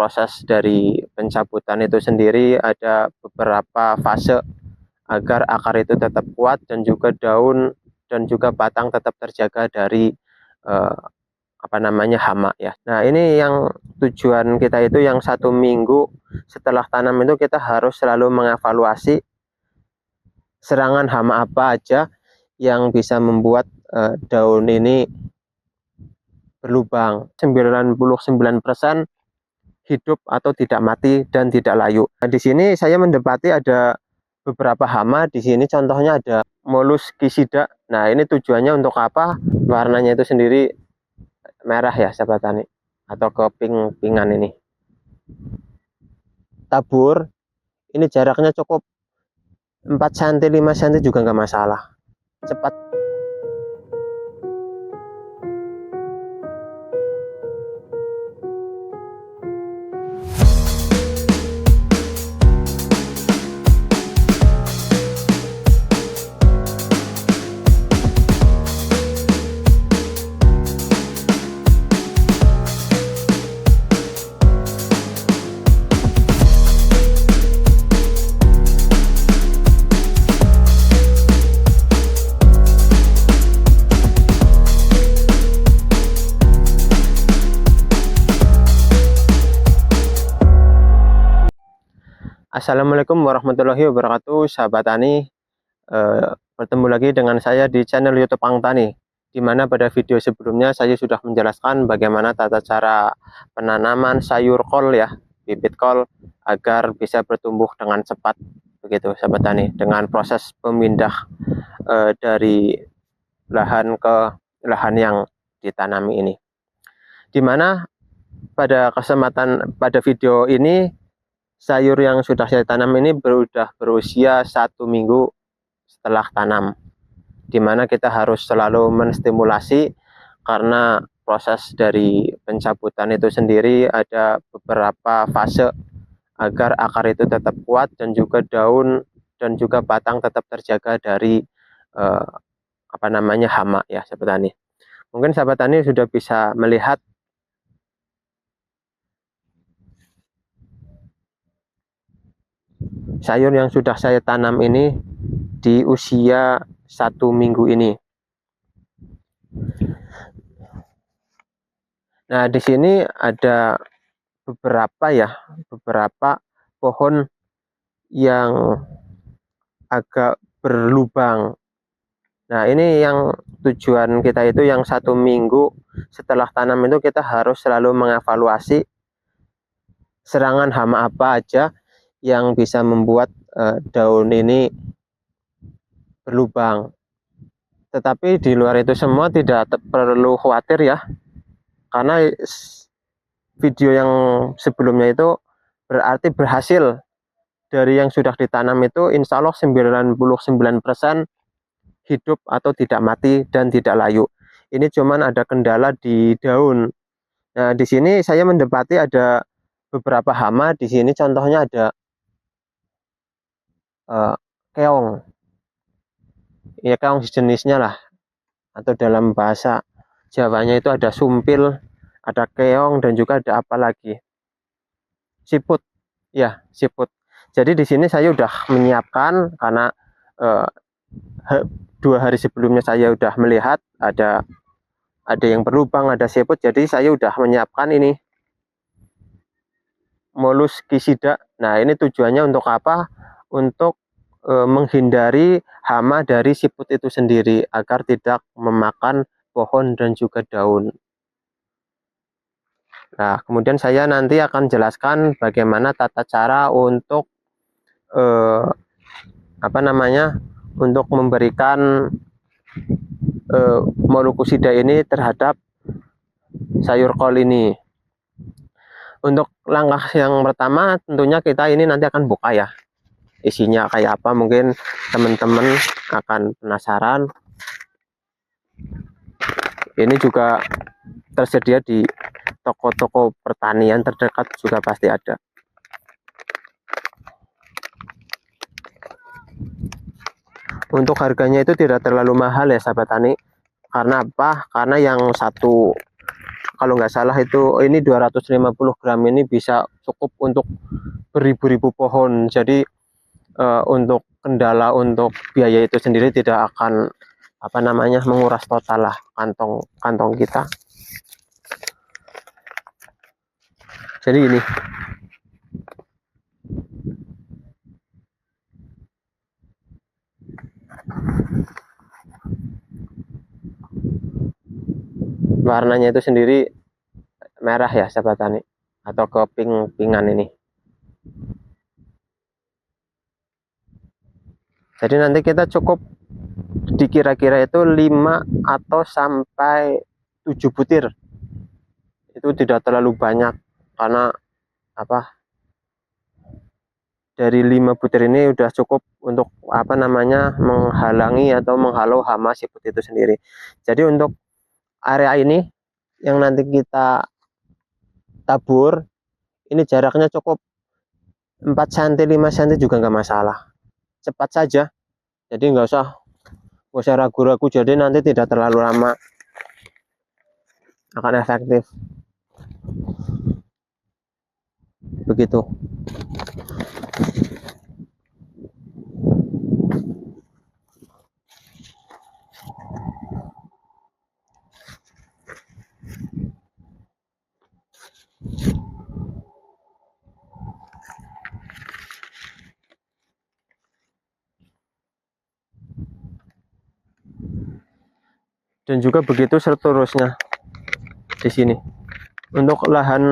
proses dari pencabutan itu sendiri ada beberapa fase agar akar itu tetap kuat dan juga daun dan juga batang tetap terjaga dari hama ya. Nah, ini yang tujuan kita itu yang 1 minggu setelah tanam itu kita harus selalu mengevaluasi serangan hama apa aja yang bisa membuat daun ini berlubang. 99% hidup atau tidak mati dan tidak layu. Nah, di sini saya mendapati ada beberapa hama. Di sini contohnya ada Molluscicida. Nah, ini tujuannya untuk apa? Warnanya itu sendiri merah ya, sahabat tani, atau keping-pingan ini. Tabur, ini jaraknya cukup 4 cm, 5 cm juga nggak masalah. Cepat. Assalamualaikum warahmatullahi wabarakatuh, sahabat tani. Bertemu lagi dengan saya di channel YouTube Ang Tani, di mana pada video sebelumnya saya sudah menjelaskan bagaimana tata cara penanaman sayur kol ya, bibit kol, agar bisa bertumbuh dengan cepat, begitu sahabat tani, dengan proses pemindah dari lahan ke lahan yang ditanami ini. Dimana pada video ini sayur yang sudah saya tanam ini sudah berusia 1 minggu setelah tanam, dimana kita harus selalu menstimulasi karena proses dari pencabutan itu sendiri ada beberapa fase agar akar itu tetap kuat dan juga daun dan juga batang tetap terjaga dari hama ya, sahabat tani. Mungkin sahabat tani sudah bisa melihat sayur yang sudah saya tanam ini di usia 1 minggu ini. Nah, di sini ada beberapa pohon yang agak berlubang. Nah, ini yang tujuan kita itu yang 1 minggu setelah tanam itu kita harus selalu mengevaluasi serangan hama apa aja yang bisa membuat daun ini berlubang. Tetapi di luar itu semua tidak perlu khawatir ya, karena video yang sebelumnya itu berarti berhasil. Dari yang sudah ditanam itu insya Allah 99% hidup atau tidak mati dan tidak layu. Ini cuman ada kendala di daun. Nah, di sini saya mendapati ada beberapa hama. Di sini contohnya ada keong ya, keong sejenisnya lah, atau dalam bahasa Jawanya itu ada sumpil, ada keong, dan juga ada apa lagi, siput ya, siput. Jadi di sini saya udah menyiapkan karena 2 hari sebelumnya saya udah melihat ada yang berlubang, ada siput. Jadi saya udah menyiapkan ini Molluscicida. Nah, ini tujuannya untuk apa? Untuk menghindari hama dari siput itu sendiri agar tidak memakan pohon dan juga daun. Nah, kemudian saya nanti akan jelaskan bagaimana tata cara untuk untuk memberikan Molluscicida ini terhadap sayur kol ini. Untuk langkah yang pertama tentunya kita ini nanti akan buka ya, isinya kayak apa, mungkin teman-teman akan penasaran. Ini juga tersedia di toko-toko pertanian terdekat juga pasti ada. Untuk harganya itu tidak terlalu mahal ya, sahabat tani. Karena apa? Karena yang satu kalau nggak salah itu ini 250 gram ini bisa cukup untuk beribu-ribu pohon. Jadi untuk kendala untuk biaya itu sendiri tidak akan menguras total lah kantong kita. Jadi ini warnanya itu sendiri merah ya sahabat tani, atau ke pink-pinkan ini. Jadi nanti kita cukup dikira-kira itu 5 atau sampai 7 butir. Itu tidak terlalu banyak karena dari 5 butir ini udah cukup untuk menghalangi atau menghalau hama siput itu sendiri. Jadi untuk area ini yang nanti kita tabur ini jaraknya cukup 4 cm 5 cm juga nggak masalah, cepat saja. Jadi nggak usah ragu-ragu, jadi nanti tidak terlalu lama, akan efektif begitu. Dan juga begitu seterusnya di sini. Untuk lahan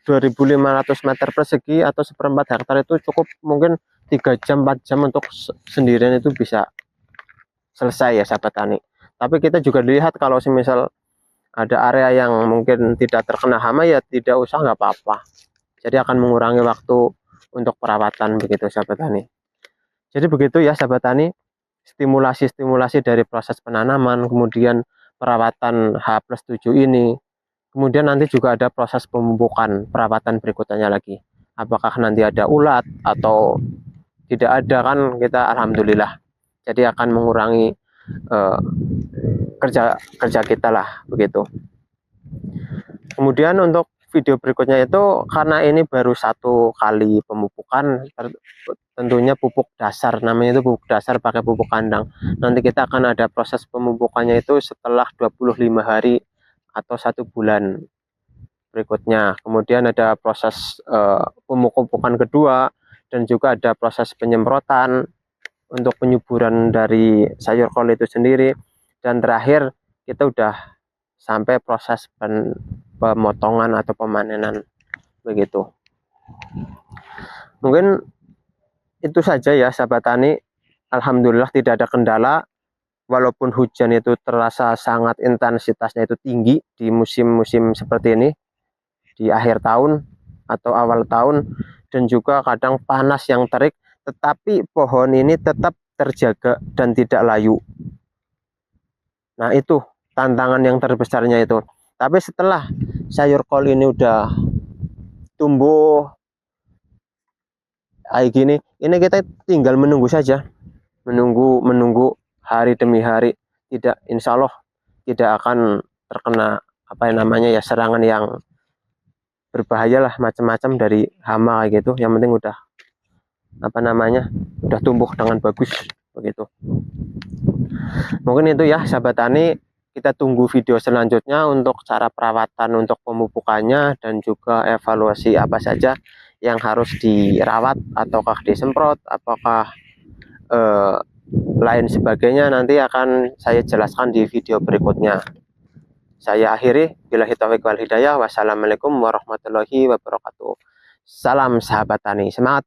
2.500 meter persegi atau 1/4 hektar itu cukup mungkin 3 jam 4 jam untuk sendirian itu bisa selesai ya sahabat tani. Tapi kita juga lihat kalau semisal ada area yang mungkin tidak terkena hama ya tidak usah, nggak apa-apa. Jadi akan mengurangi waktu untuk perawatan begitu sahabat tani. Jadi begitu ya sahabat tani, stimulasi dari proses penanaman, kemudian perawatan H+7 ini, kemudian nanti juga ada proses pemupukan, perawatan berikutnya lagi. Apakah nanti ada ulat atau tidak ada, kan kita alhamdulillah. Jadi akan mengurangi kerja kita lah begitu. Kemudian untuk video berikutnya itu karena ini baru 1 kali pemupukan, tentunya pupuk dasar, namanya itu pupuk dasar pakai pupuk kandang. Nanti kita akan ada proses pemupukannya itu setelah 25 hari atau 1 bulan berikutnya. Kemudian ada proses pemupukan kedua dan juga ada proses penyemprotan untuk penyuburan dari sayur kol itu sendiri, dan terakhir kita udah sampai proses pemotongan atau pemanenan begitu. Mungkin itu saja ya sahabat tani. Alhamdulillah tidak ada kendala, walaupun hujan itu terasa sangat intensitasnya itu tinggi di musim-musim seperti ini, di akhir tahun atau awal tahun, dan juga kadang panas yang terik, tetapi pohon ini tetap terjaga dan tidak layu. Nah itu tantangan yang terbesarnya itu. Tapi setelah sayur kol ini udah tumbuh kayak gini, ini kita tinggal menunggu saja, menunggu hari demi hari. Tidak, insya Allah tidak akan terkena serangan yang berbahaya lah, macam-macam dari hama kayak gitu. Yang penting udah udah tumbuh dengan bagus begitu. Mungkin itu ya sahabat tani, kita tunggu video selanjutnya untuk cara perawatan untuk pemupukannya dan juga evaluasi apa saja yang harus dirawat, ataukah disemprot, apakah lain sebagainya, nanti akan saya jelaskan di video berikutnya. Saya akhiri, billahi taufiq wal hidayah. Wassalamualaikum warahmatullahi wabarakatuh. Salam sahabat tani, semangat.